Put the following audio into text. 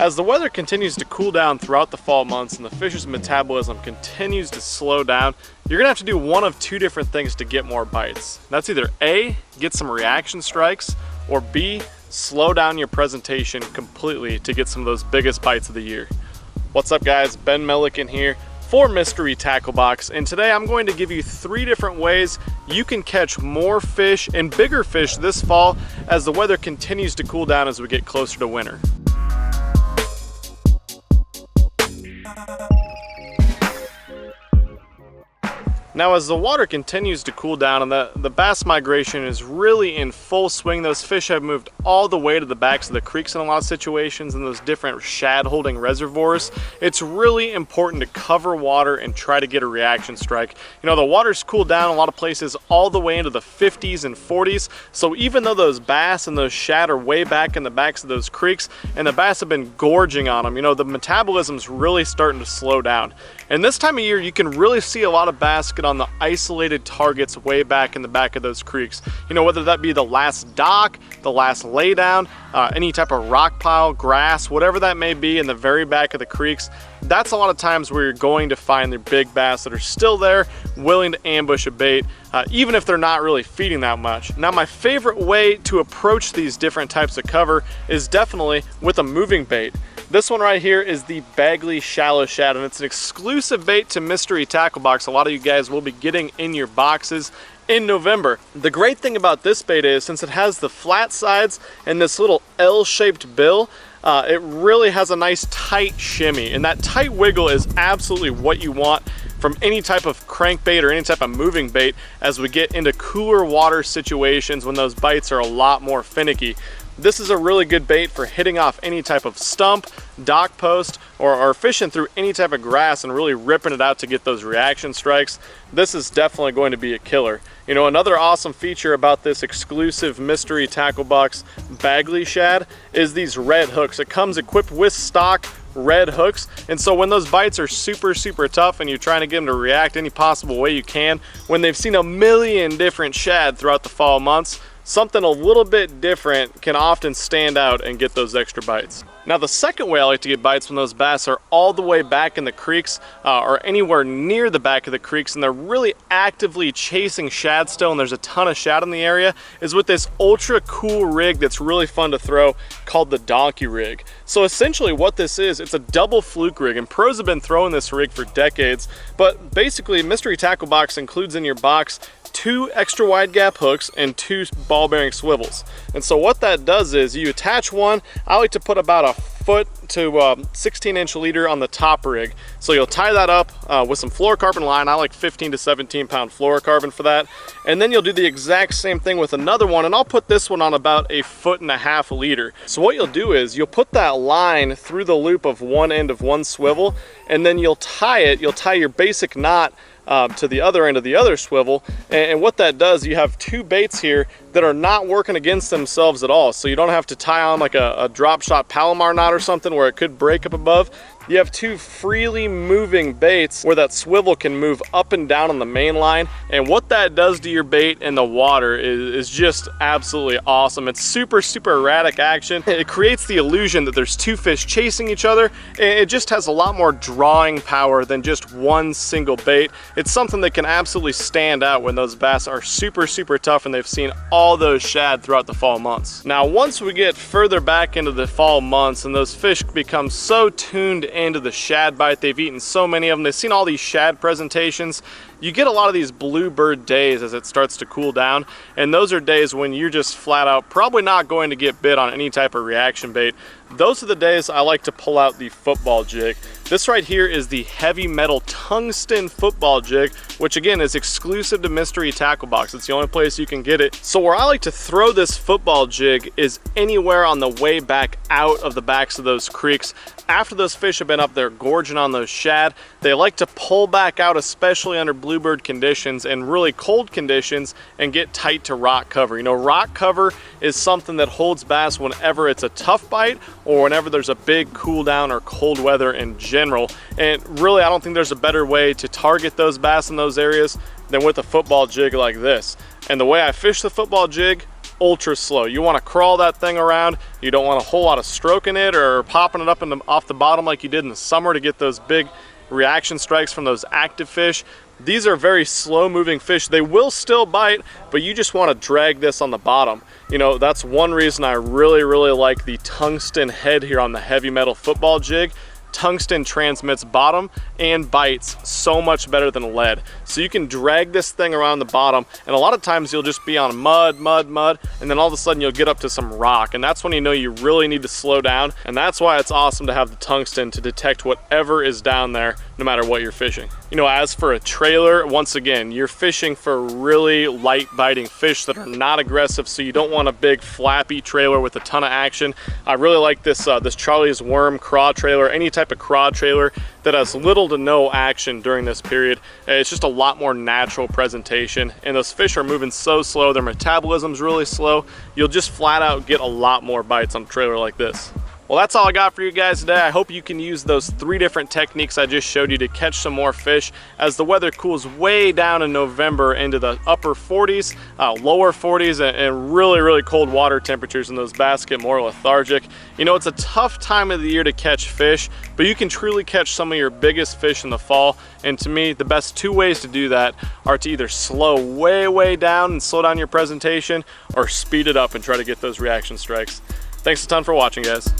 As the weather continues to cool down throughout the fall months and the fish's metabolism continues to slow down, you're gonna have to do one of two different things to get more bites. That's either A, get some reaction strikes, or B, slow down your presentation completely to get some of those biggest bites of the year. What's up guys, Ben Milliken here for Mystery Tackle Box, and today I'm going to give you 3 different ways you can catch more fish and bigger fish this fall as the weather continues to cool down as we get closer to winter. Now as the water continues to cool down and the bass migration is really in full swing, those fish have moved all the way to the backs of the creeks in a lot of situations and those different shad holding reservoirs. It's really important to cover water and try to get a reaction strike. You know, the water's cooled down in a lot of places all the way into the 50s and 40s, so even though those bass and those shad are way back in the backs of those creeks and the bass have been gorging on them, you know, the metabolism's really starting to slow down. And this time of year you can really see a lot of bass get on the isolated targets way back in the back of those creeks. You know, whether that be the last dock, the last laydown, any type of rock pile, grass, whatever that may be in the very back of the creeks, that's a lot of times where you're going to find the big bass that are still there, willing to ambush a bait, even if they're not really feeding that much. Now my favorite way to approach these different types of cover is definitely with a moving bait. This one right here is the Bagley Shad, and it's an exclusive bait to Mystery Tackle Box. A lot of you guys will be getting in your boxes in November. The great thing about this bait is, since it has the flat sides and this little L-shaped bill, it really has a nice tight shimmy, and that tight wiggle is absolutely what you want from any type of crankbait or any type of moving bait as we get into cooler water situations when those bites are a lot more finicky. This is a really good bait for hitting off any type of stump, dock post, or fishing through any type of grass and really ripping it out to get those reaction strikes. This is definitely going to be a killer. You know, another awesome feature about this exclusive Mystery Tackle Box Bagley Shad is these red hooks. It comes equipped with stock red hooks, and so when those bites are super tough and you're trying to get them to react any possible way you can, when they've seen a million different shad throughout the fall months, something a little bit different can often stand out and get those extra bites. Now the second way I like to get bites when those bass are all the way back in the creeks or anywhere near the back of the creeks and they're really actively chasing shad still and there's a ton of shad in the area, is with this ultra cool rig that's really fun to throw called the donkey rig. So essentially what this is, it's a double fluke rig, and pros have been throwing this rig for decades, but basically Mystery Tackle Box includes in your box 2 extra wide gap hooks and 2 ball bearing swivels. And so what that does is you attach one. I like to put about a foot to 16-inch leader on the top rig. So you'll tie that up with some fluorocarbon line. I like 15 to 17 pound fluorocarbon for that. And then you'll do the exact same thing with another one, and I'll put this one on about a 1.5 foot leader. So what you'll do is you'll put that line through the loop of one end of one swivel, and then you'll tie your basic knot to the other end of the other swivel, and what that does, you have 2 baits here that are not working against themselves at all, so you don't have to tie on like a drop shot Palomar knot or something where it could break up above. You have 2 freely moving baits where that swivel can move up and down on the main line, and what that does to your bait in the water is just absolutely awesome. It's super erratic action. It creates the illusion that there's 2 fish chasing each other, and it just has a lot more drawing power than just one single bait. It's something that can absolutely stand out when those bass are super tough and they've seen all those shad throughout the fall months. Now once we get further back into the fall months and those fish become so tuned into the shad bite, they've eaten so many of them, they've seen all these shad presentations, you get a lot of these bluebird days as it starts to cool down, and those are days when you're just flat out probably not going to get bit on any type of reaction bait. Those are the days I like to pull out the football jig. This right here is the heavy metal tungsten football jig, which again is exclusive to Mystery Tackle Box. It's the only place you can get it. So where I like to throw this football jig is anywhere on the way back out of the backs of those creeks. After those fish have been up there gorging on those shad, they like to pull back out, especially under bluebird conditions and really cold conditions, and get tight to rock cover. You know, rock cover is something that holds bass whenever it's a tough bite or whenever there's a big cool down or cold weather in general. And really, I don't think there's a better way to target those bass in those areas than with a football jig like this. And the way I fish the football jig, ultra slow. You want to crawl that thing around. You don't want a whole lot of stroking it or popping it up off the bottom like you did in the summer to get those big reaction strikes from those active fish. These are very slow moving fish. They will still bite, but you just want to drag this on the bottom. You know, that's one reason I really like the tungsten head here on the heavy metal football jig. Tungsten transmits bottom and bites so much better than lead. So you can drag this thing around the bottom, and a lot of times you'll just be on mud, and then all of a sudden you'll get up to some rock, and that's when you know you really need to slow down. And that's why it's awesome to have the tungsten to detect whatever is down there, no matter what you're fishing. You know, as for a trailer, once again, you're fishing for really light biting fish that are not aggressive, so you don't want a big flappy trailer with a ton of action. I really like this this Charlie's Worm craw trailer, any type of craw trailer that has little to no action during this period. It's just a lot more natural presentation, and those fish are moving so slow, their metabolism's really slow. You'll just flat out get a lot more bites on a trailer like this. Well, that's all I got for you guys today. I hope you can use those 3 different techniques I just showed you to catch some more fish as the weather cools way down in November into the upper 40s, lower 40s, and really cold water temperatures, and those bass get more lethargic. You know, it's a tough time of the year to catch fish, but you can truly catch some of your biggest fish in the fall. And to me, the best 2 ways to do that are to either slow way down and slow down your presentation, or speed it up and try to get those reaction strikes. Thanks a ton for watching, guys.